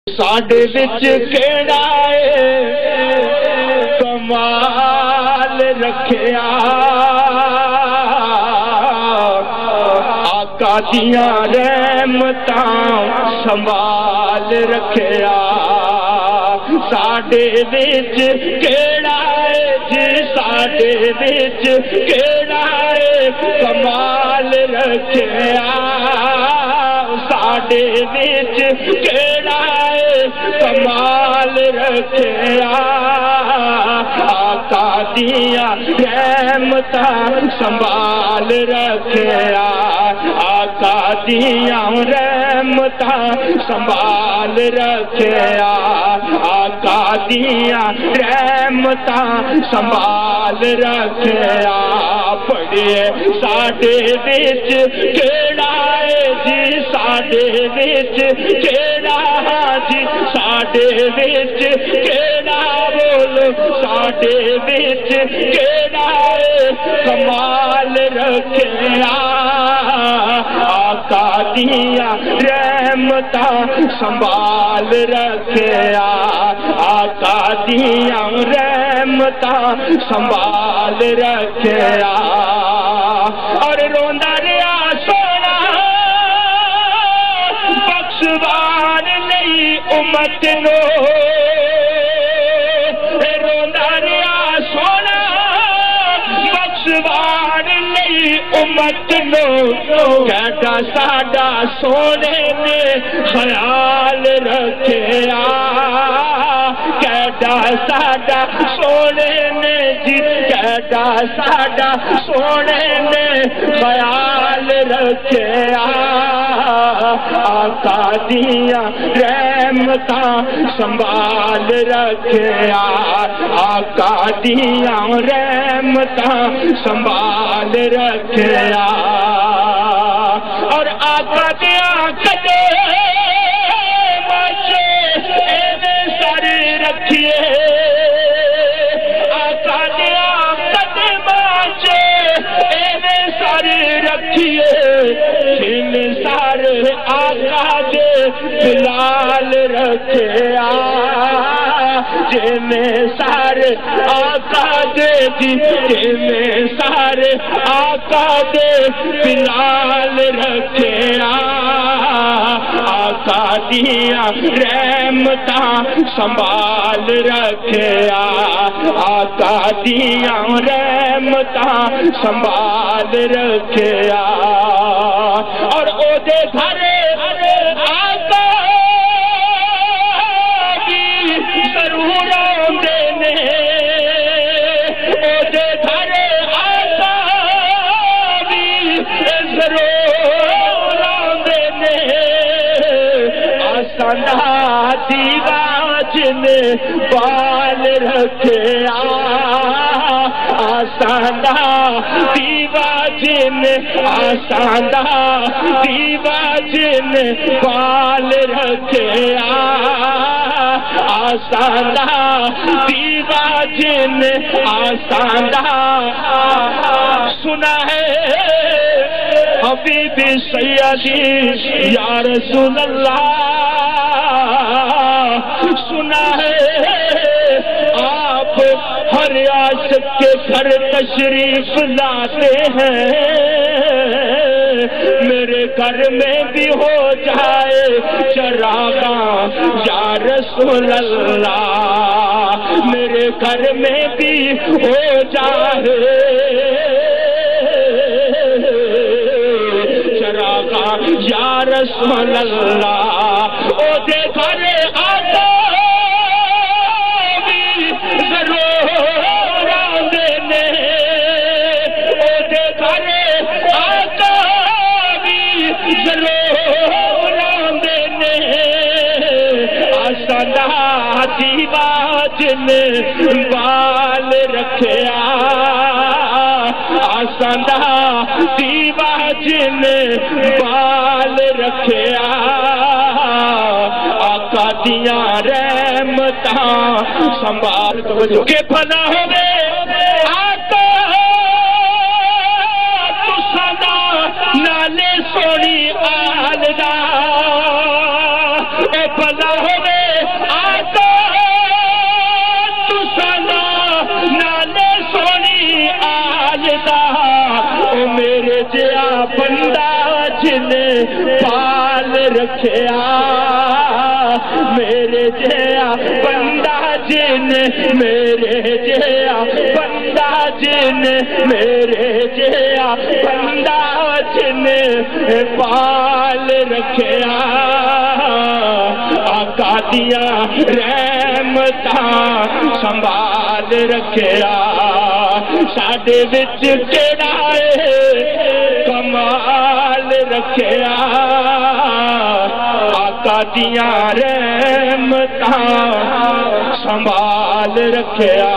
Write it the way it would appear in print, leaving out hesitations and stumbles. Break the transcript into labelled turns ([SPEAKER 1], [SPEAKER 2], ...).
[SPEAKER 1] साडे विच केड़ा कमाल रखिया आका दियां रहमतां संभाल रखिया। साडे विच केड़ा जी साडे विच केड़ा कमाल रखिया साडे विच केड़ा कमाल रखिया आका दियां रहमतां संभाल रखिया आका दियां रहमतां संभाल रखिया आका दियां रहमतां संभाल रखिया। पढ़िए साडे विच केड़ा जी साडे विच केड़ा जी साडे विच केड़ा बोलो साडे विच केड़ा कमाल रखिया आका दियां रहमतां संभाल रखिया आका दियां रहमतां संभाल रखिया। और रोंदा रहा सोना बख्शवान नहीं उम्मत नो रोंदा रहा सोना बख्शवान नहीं उम्मत नो कहता साडा सोने ने ख्याल रखिया कहता साडा सोने ने जी कहता साडा सोने ने ख्याल रखिया आका दियां रहमतां संभाल रखिया आका दियां रहमतां संभाल रखिया। और आका दियां कदे बचे एने सर रखिए आका दियां कदे बचे एने सर रखिए जिन सर आका दे बिलाल रखिया जिन सर आका दे जिन सर आका दे बिलाल रखिया आका दियां रहमतां संभाल रखिया आका दियां रहमतां संभाल रखिया। और ओदे घरे आका भी जरूर आउंदे ने ओदे घरे आका भी जरूर आउंदे ने आसाना दीवाज ने बाल रखिया आसाना दीवाज ने आसाना दीवाज ने बाल रखिया आसाना दीवाज ने आसाना सुना है हबीबी सैयदी या रसूल अल्लाह सुना है आप हर आशिक के घर तशरीफ लाते हैं मेरे घर में भी हो जाए चरागा या रसूल अल्लाह मेरे घर में भी हो जाए चरागा या रसूल अल्लाह ओ दे घरे आका भी जरूर आंदे ने ओ दे घरे आका भी जरूर आंदे ने आसाना दीवाज ने बाल रखिया आसाना दीवाज ने बाल रखिया आका दियां रहमतां संभाल के भला होवे आका तुसां दा नाले सोनी आल दा भला होवे जिने पाल रखिया मेरे जिया बंदा जिने मेरे जिया बंदा जिने मेरे जिया बंदा जिने पाल रखिया आका दिया रहमतां संभाल रखिया साडे विच केड़ा कमाल रखिया आका दिया रहमतां संभाल रखिया।